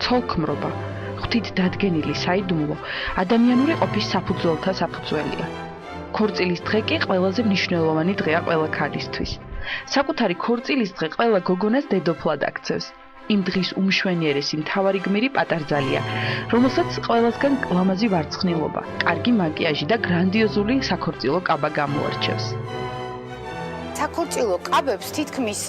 ცოლქმრობა, ღვთით დადგენილი საიდუმლო, ადამიანური ყოფის საფუძველთა საფუძველია. ქორწილის დღე კი ყველაზე მნიშვნელოვანი დღეა ყველა ქალისთვის. საკუთარი ქორწილის დღე ყველა გოგონას დედოფლად აქცევს. იმ დღის უმშვენიერესი მთავარი გმირი პატარძალია, რომელსაც ყველასგან ლამაზი ვარცხნილობა, კარგი მაკიაჟი და გრანდიოზული საქორწილო კაბა გამოარჩევს. საქორწილო კაბებს თითქმის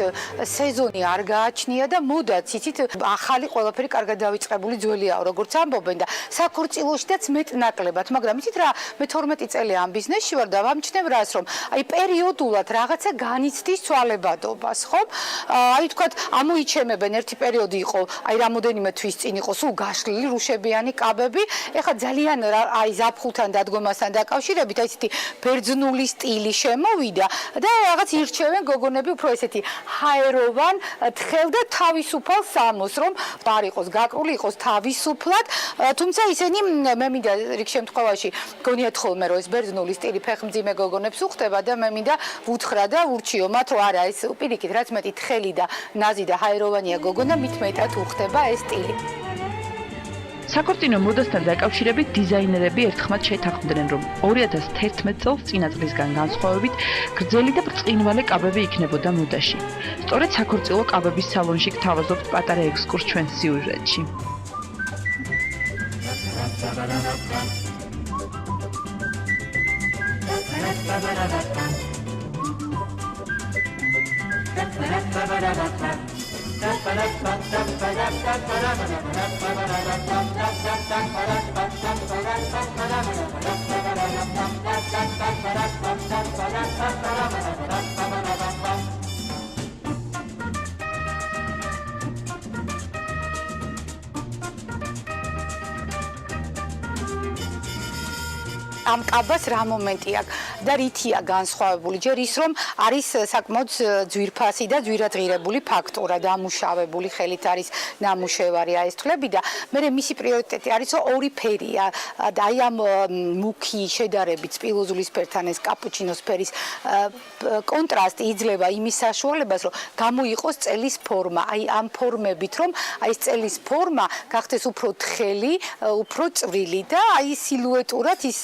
სეზონი არ გააჩნია და მოდაც იცით ახალი ყველაფერი კარგად დავიწყებული ძველიაო როგორც ამბობენ და საქორწილოშიც მეტნაკლებად მაგრამ იცით რა მე 12 წელი ამ ბიზნესში ვარ და ვამჩნევ რას რომ აი პერიოდულად რაღაცა განიცდის ცვალებადობას ხო აი თქვათ ამოიჩემებენ ერთი პერიოდი იყო აი რამოდენიმე თვის წინ იყო სულ გაშლილი რუშებიანი კაბები ეხლა ძალიან აი ზაფხულთან დადგომასთან დაკავშირებით აი ისეთი ბერძნული სტილი შემოვიდა და რაღაც ირჩევენ გოგონები უფრო ესეთი ჰაეროვან თხელ და თავისუფალ სამოს რომ არ იყოს გაკრული იყოს თავისუფლად თუმცა ისინი მე მინდა რიგ შემთხვევაში გონიათ ხოლმე რომ ეს ბერძნული სტილი ფეხმძიმე გოგონებს უხდება და მე მინდა ვუთხრა და ურჩიო მათ რომ არა ეს პირიქით რაც მეტი თხელი და ნაზი და ჰაეროვანია გოგონა მით მეტად უხდება ეს სტილი საქორწინო მოდასთან დაკავშირებით დიზაინერები ერთხმად შეთანხმდნენ, რომ 2011 წელს წინა წლისგან განსხვავებით გრძელი და ბრწყინვალე კაბები იქნებოდა მოდაში. სწორედ საქორწილო კაბების სალონში გთავაზობთ პატარა ექსკურს ჩვენს სიუჟეტში. ამ კაბას რა მომენტი აქვს და რითია განსხვავებული ჯერ ის რომ არის საკმაოდ ძვირფასი და ძვირადღირებული ფაქტურა დამუშავებული ხელით არის ნამუშევარი აი ეს თვლები და მე მისი პრიორიტეტი არის რომ ორი ფერია და აი ამ მუქი შედარებით სპილოზულის ფერთან ეს კაპუჩინოს ფერის კონტრასტი იძლევა იმის საშუალებას რომ გამოიყოს წელის ფორმა აი ამ ფორმებით რომ აი ეს წელის ფორმა გახდეს უფრო თხელი უფრო წვრილი და აი სილუეტურად ის